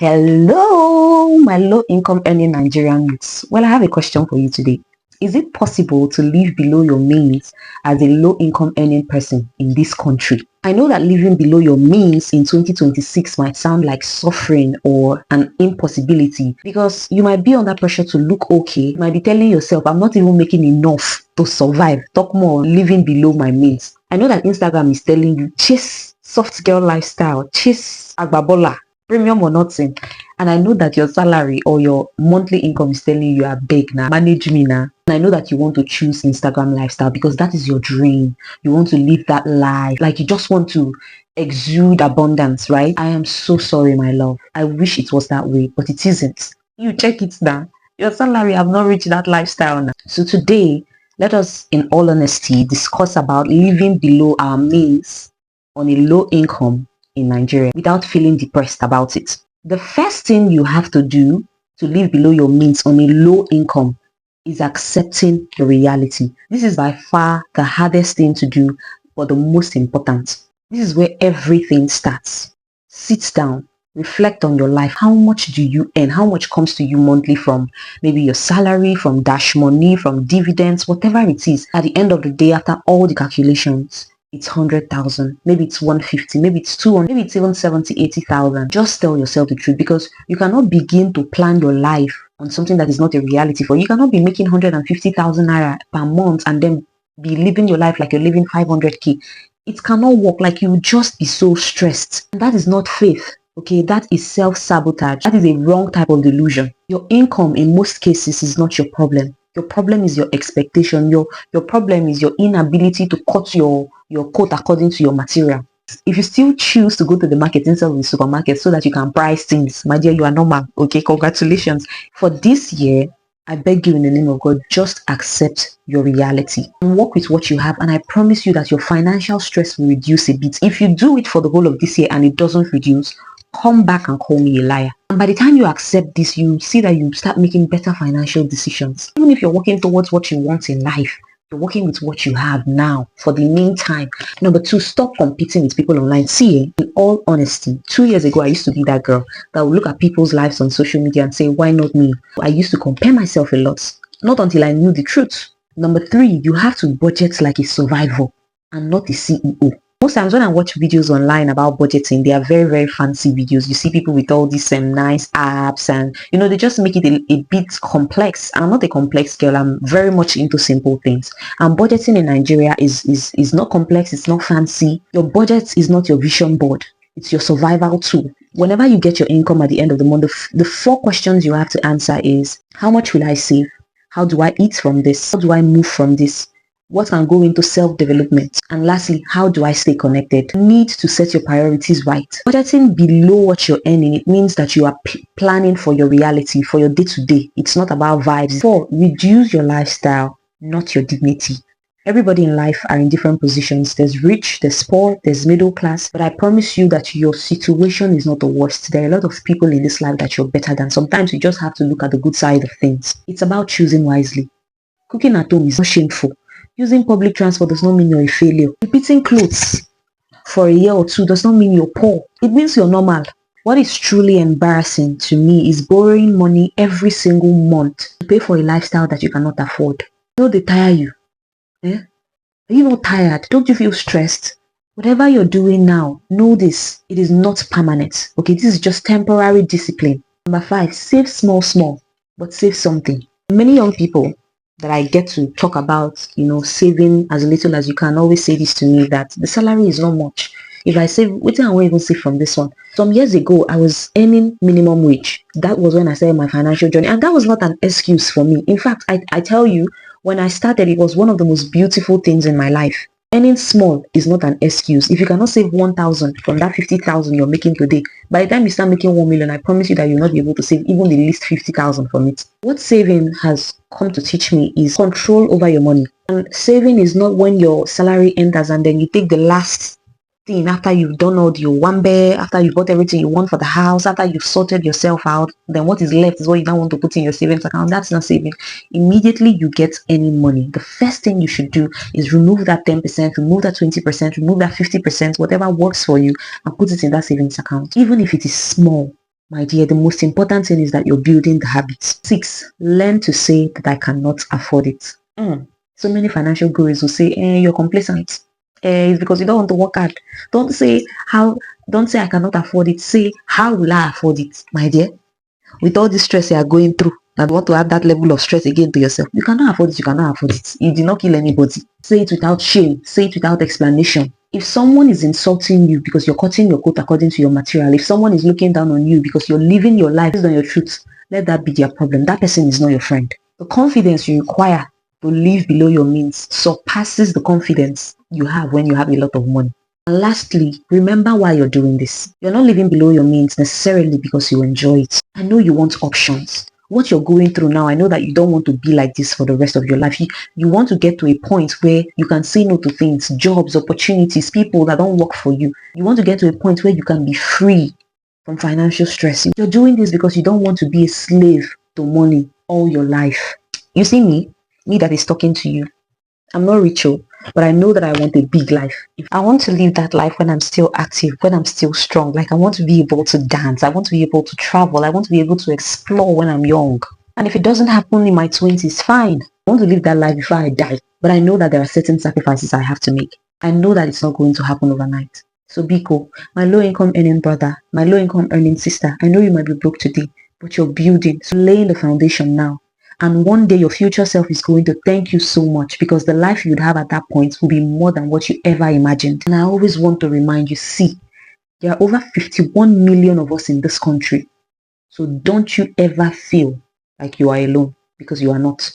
Hello, my low income earning Nigerian youths. Well, I have a question for you today. Is it possible to live below your means as a low income earning person in this country? I know that living below your means in 2026 might sound like suffering or an impossibility because you might be under pressure to look okay. You might be telling yourself, I'm not even making enough to survive. Talk more on living below my means. I know that Instagram is telling you, chase soft girl lifestyle, chase agbabola, premium or nothing. And I know that your salary or your monthly income is telling you, are big now, manage me now. And I know that you want to choose Instagram lifestyle because that is your dream. You want to live that life. Like you just want to exude abundance, right? I am so sorry, my love. I wish it was that way, but it isn't. You check it now. Your salary have not reached that lifestyle now. So today, let us, in all honesty, discuss about living below our means on a low income in Nigeria without feeling depressed about it. The first thing you have to do to live below your means on a low income is accepting the reality. This is by far the hardest thing to do, but the most important. This is where everything starts. Sit down, reflect on your life. How much do you earn? How much comes to you monthly from maybe your salary, from dash money, from dividends, whatever it is. At the end of the day, after all the calculations, it's 100,000, maybe it's 150, maybe it's 200, maybe it's even 70, 80,000. Just tell yourself the truth because you cannot begin to plan your life on something that is not a reality for you. You cannot be making 150,000 naira per month and then be living your life like you're living 500k. It cannot work. Like you just be so stressed. And that is not faith. Okay, that is self-sabotage. That is a wrong type of delusion. Your income in most cases is not your problem. Your problem is your expectation. Your problem is your inability to cut your coat according to your material. If you still choose to go to the market instead of the supermarket so that you can price things, my dear, you are normal. Okay, congratulations. For this year, I beg you in the name of God, just accept your reality and work with what you have. And I promise you that your financial stress will reduce a bit. If you do it for the whole of this year and it doesn't reduce, come back and call me a liar. And by the time you accept this, you see that you start making better financial decisions. Even if you're working towards what you want in life, you're working with what you have now for the meantime. Number two, stop competing with people online. See, in all honesty, 2 years ago, I used to be that girl that would look at people's lives on social media and say, why not me? I used to compare myself a lot, not until I knew the truth. Number three, you have to budget like a survivor and not a CEO. Most times when I watch videos online about budgeting, they are very, very fancy videos. You see people with all these nice apps and, they just make it a bit complex. I'm not a complex girl. I'm very much into simple things. And budgeting in Nigeria is not complex. It's not fancy. Your budget is not your vision board. It's your survival tool. Whenever you get your income at the end of the month, the 4 questions you have to answer is, how much will I save? How do I eat from this? How do I move from this? What can go into self-development? And lastly, how do I stay connected? You need to set your priorities right. Budgeting below what you're earning, it means that you are planning for your reality, for your day-to-day. It's not about vibes. 4, reduce your lifestyle, not your dignity. Everybody in life are in different positions. There's rich, there's poor, there's middle class. But I promise you that your situation is not the worst. There are a lot of people in this life that you're better than. Sometimes you just have to look at the good side of things. It's about choosing wisely. Cooking at home is not shameful. Using public transport does not mean you're a failure. Repeating clothes for a year or 2 does not mean you're poor. It means you're normal. What is truly embarrassing to me is borrowing money every single month to pay for a lifestyle that you cannot afford. They tire you. Are you not tired? Don't you feel stressed? Whatever you're doing now, know this. It is not permanent. Okay, this is just temporary discipline. Number 5, save small, but save something. Many young people that I get to talk about, saving as little as you can, always say this to me, that the salary is not much. If I save, what I won't even save from this one. Some years ago, I was earning minimum wage. That was when I started my financial journey. And that was not an excuse for me. In fact, I tell you, when I started, it was one of the most beautiful things in my life. Earning small is not an excuse. If you cannot save 1,000 from that 50,000 you're making today, by the time you start making 1 million, I promise you that you'll not be able to save even the least 50,000 from it. What saving has come to teach me is control over your money. And saving is not when your salary enters and then you take the last thing after you've done all the wambe, after you bought everything you want for the house, after you've sorted yourself out, then what is left is what you don't want to put in your savings account. That's not saving. Immediately you get any money, the first thing you should do is remove that 10%, remove that 20%, remove that 50%, whatever works for you, and put it in that savings account. Even if it is small, My dear, the most important thing is that you're building the habits. 6, learn to say that I cannot afford it. So many financial gurus will say, you're complacent. It's because you don't want to work hard. Don't say I cannot afford it. Say, how will I afford it? My dear, with all the stress you are going through, and want to add that level of stress again to yourself, you cannot afford it. You cannot afford it. You did not kill anybody. Say it without shame. Say it without explanation. If someone is insulting you because you're cutting your coat according to your material, if someone is looking down on you because you're living your life based on your truth, let that be their problem. That person is not your friend. The confidence you require to live below your means surpasses the confidence you have when you have a lot of money. And lastly, remember why you're doing this. You're not living below your means necessarily because you enjoy it. I know you want options. What you're going through now, I know that you don't want to be like this for the rest of your life. You want to get to a point where you can say no to things, jobs, opportunities, people that don't work for you. You want to get to a point where you can be free from financial stress. You're doing this because you don't want to be a slave to money all your life. You see me that is talking to you. I'm not rich, but I know that I want a big life. I want to live that life when I'm still active, when I'm still strong. Like I want to be able to dance. I want to be able to travel. I want to be able to explore when I'm young. And if it doesn't happen in my 20s, fine. I want to live that life before I die. But I know that there are certain sacrifices I have to make. I know that it's not going to happen overnight. So Biko, my low-income earning brother, my low-income earning sister, I know you might be broke today, but you're building. So laying the foundation now. And one day your future self is going to thank you so much because the life you'd have at that point will be more than what you ever imagined. And I always want to remind you, see, there are over 51 million of us in this country. So don't you ever feel like you are alone, because you are not.